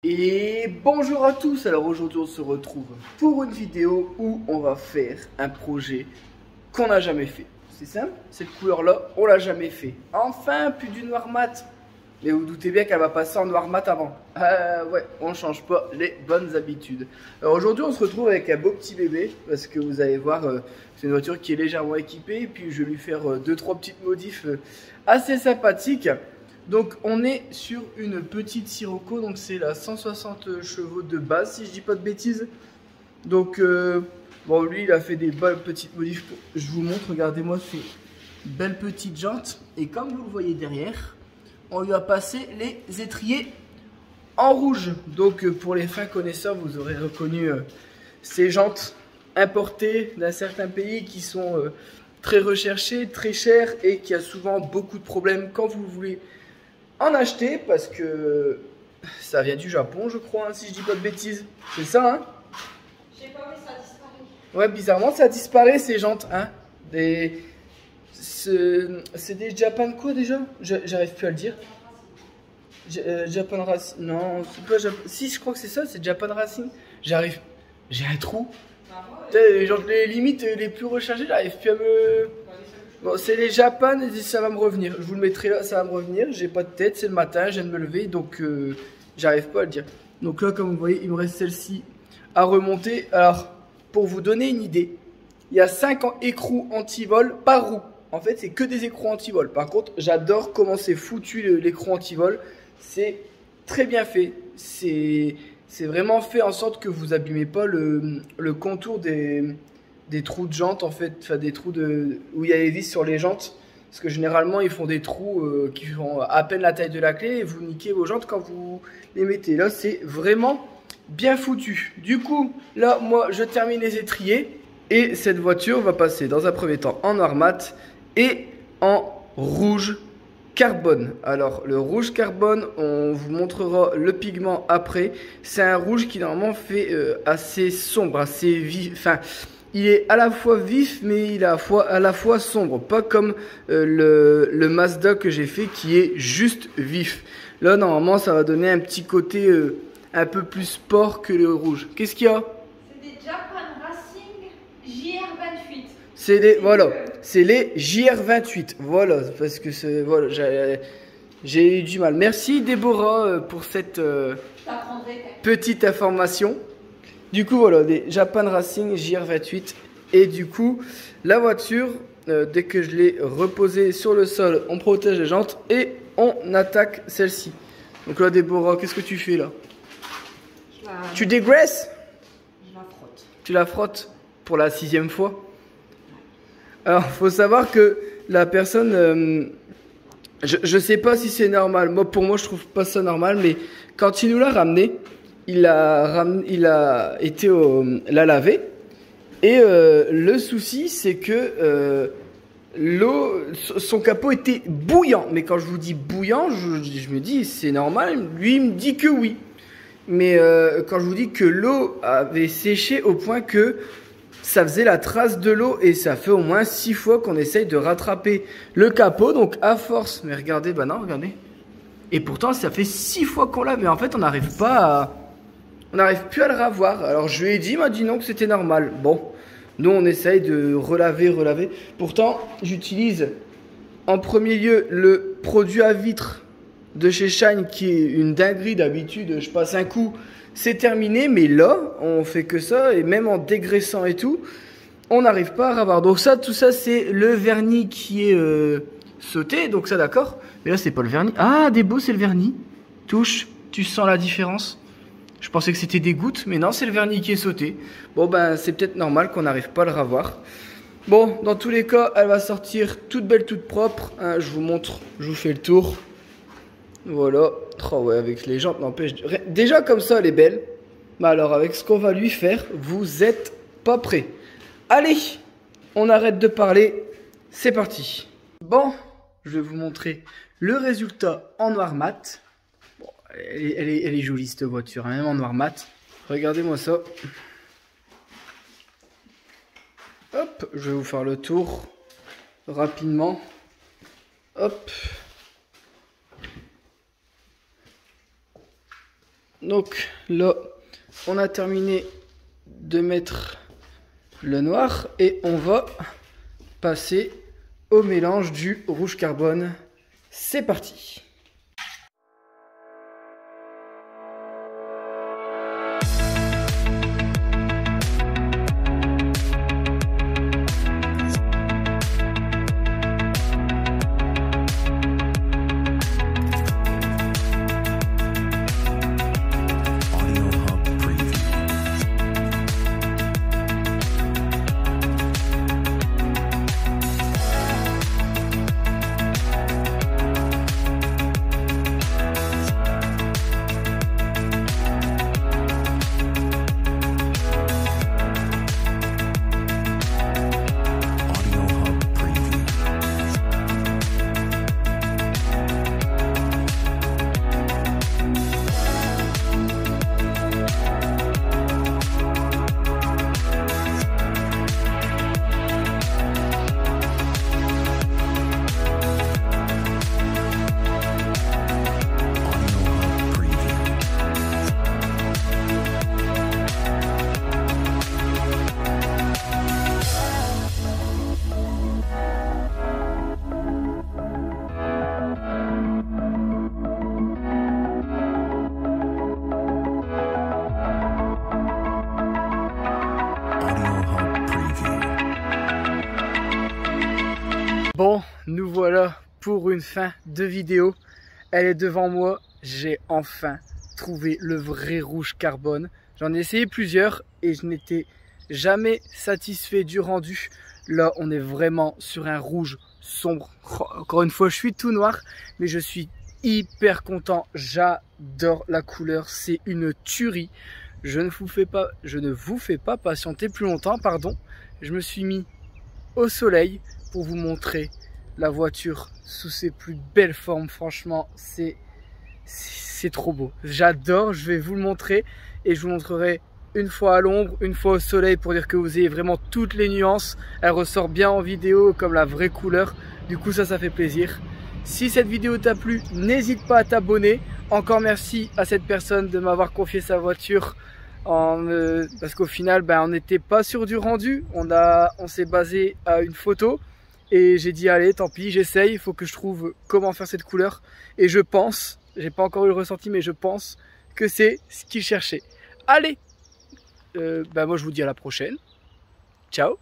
Et bonjour à tous, alors aujourd'hui on se retrouve pour une vidéo où on va faire un projet qu'on n'a jamais fait. C'est simple, cette couleur là on l'a jamais fait. Enfin plus du noir mat. Mais vous doutez bien qu'elle va passer en noir mat avant. Ouais, on change pas les bonnes habitudes. Alors aujourd'hui on se retrouve avec un beau petit bébé. Parce que vous allez voir, c'est une voiture qui est légèrement équipée. Et puis je vais lui faire 2-3 petites modifs assez sympathiques. Donc on est sur une petite Sirocco, donc c'est la 160 chevaux de base si je dis pas de bêtises. Donc bon, lui il a fait des belles petites modifs. Je vous montre, regardez-moi ces belles petites jantes. Et comme vous le voyez derrière, on lui a passé les étriers en rouge. Donc pour les fins connaisseurs, vous aurez reconnu ces jantes importées d'un certain pays qui sont très recherchées, très chères et qui a souvent beaucoup de problèmes quand vous voulez en acheter, parce que ça vient du Japon, je crois, hein, si je dis pas de bêtises. C'est ça, hein? Je sais pas, mais ça disparaît. Ouais, bizarrement, ça disparaît ces jantes, hein. C'est des Japan quoi déjà? J'arrive plus à le dire. Japan Racing. Non, c'est pas Japan. Si, je crois que c'est ça, c'est Japan Racing. J'arrive. J'ai un trou. Genre les limites les plus recherchées, j'arrive plus à me. Bon, c'est les Japan et ça va me revenir. Je vous le mettrai là, ça va me revenir. J'ai pas de tête, c'est le matin, je viens de me lever, donc j'arrive pas à le dire. Donc là, comme vous voyez, il me reste celle-ci à remonter. Alors, pour vous donner une idée, il y a 5 écrous anti-vol par roue. En fait, c'est que des écrous anti-vol. Par contre, j'adore comment c'est foutu l'écrou anti-vol. C'est très bien fait. C'est vraiment fait en sorte que vous abîmez pas le contour des trous de jantes, en fait, enfin des trous où il y a les vis sur les jantes, parce que généralement ils font des trous qui font à peine la taille de la clé et vous niquez vos jantes quand vous les mettez. Là c'est vraiment bien foutu. Du coup là moi je termine les étriers et cette voiture va passer dans un premier temps en noir mat et en rouge carbone. Alors le rouge carbone, on vous montrera le pigment après. C'est un rouge qui normalement fait assez sombre, assez vif, enfin il est à la fois vif, mais il est à la fois sombre. Pas comme le Mazda que j'ai fait qui est juste vif. Là, normalement, ça va donner un petit côté un peu plus sport que le rouge. Qu'est-ce qu'il y a? C'est des Japan Racing JR28. C'est les, voilà, c'est les JR28. Voilà, parce que voilà, j'ai eu du mal. Merci Déborah pour cette petite information. Du coup, voilà, des Japan Racing JR28. Et du coup, la voiture, dès que je l'ai reposée sur le sol, on protège les jantes et on attaque celle-ci. Donc là, Déborah, qu'est-ce que tu fais là? Tu dégraisses? Je la frotte. Tu la frottes pour la 6e fois. Alors, faut savoir que la personne, je sais pas si c'est normal. Moi, pour moi, je trouve pas ça normal, mais quand il nous l'a ramené, il a été la laver et le souci c'est que l'eau, son capot était bouillant. Mais quand je vous dis bouillant, je me dis c'est normal. Lui il me dit que oui. Mais quand je vous dis que l'eau avait séché au point que ça faisait la trace de l'eau et ça fait au moins 6 fois qu'on essaye de rattraper le capot. Donc à force, mais regardez, bah non, regardez. Et pourtant ça fait 6 fois qu'on l'a, mais en fait on n'arrive pas à... On n'arrive plus à le ravoir. Alors je lui ai dit, il m'a dit non que c'était normal. Bon, nous on essaye de relaver. Pourtant, j'utilise en premier lieu le produit à vitre de chez Shine qui est une dinguerie. D'habitude, je passe un coup, c'est terminé. Mais là, on fait que ça et même en dégraissant et tout, on n'arrive pas à ravoir. Donc ça, tout ça, c'est le vernis qui est sauté. Donc ça, d'accord. Mais là, c'est pas le vernis. Ah, des beaux, c'est le vernis. Touche, tu sens la différence? Je pensais que c'était des gouttes, mais non, c'est le vernis qui est sauté. Bon, ben, c'est peut-être normal qu'on n'arrive pas à le ravoir. Bon, dans tous les cas, elle va sortir toute belle, toute propre. Hein, je vous montre, je vous fais le tour. Voilà. Oh ouais, avec les jantes, n'empêche. Déjà, comme ça, elle est belle. Mais alors, avec ce qu'on va lui faire, vous êtes pas prêts. Allez, on arrête de parler. C'est parti. Bon, je vais vous montrer le résultat en noir mat. Elle est jolie cette voiture, hein, même en noir mat. Regardez-moi ça. Hop, je vais vous faire le tour rapidement. Hop. Donc là, on a terminé de mettre le noir et on va passer au mélange du rouge carbone. C'est parti! Bon, nous voilà pour une fin de vidéo. Elle est devant moi. J'ai enfin trouvé le vrai rouge carbone. J'en ai essayé plusieurs et je n'étais jamais satisfait du rendu. Là, on est vraiment sur un rouge sombre. Encore une fois, je suis tout noir, mais je suis hyper content. J'adore la couleur. C'est une tuerie. Je ne vous fais pas patienter plus longtemps, pardon. Je me suis mis au soleil pour vous montrer la voiture sous ses plus belles formes. Franchement, c'est trop beau. J'adore, je vais vous le montrer et je vous montrerai une fois à l'ombre, une fois au soleil pour dire que vous ayez vraiment toutes les nuances. Elle ressort bien en vidéo comme la vraie couleur. Du coup, ça fait plaisir. Si cette vidéo t'a plu, n'hésite pas à t'abonner. Encore merci à cette personne de m'avoir confié sa voiture. Parce qu'au final, on n'était pas sûr du rendu. On s'est basé à une photo. Et j'ai dit, allez, tant pis, j'essaye. Il faut que je trouve comment faire cette couleur. Et je pense, j'ai pas encore eu le ressenti, mais je pense que c'est ce qu'il cherchait. Allez, moi je vous dis à la prochaine. Ciao.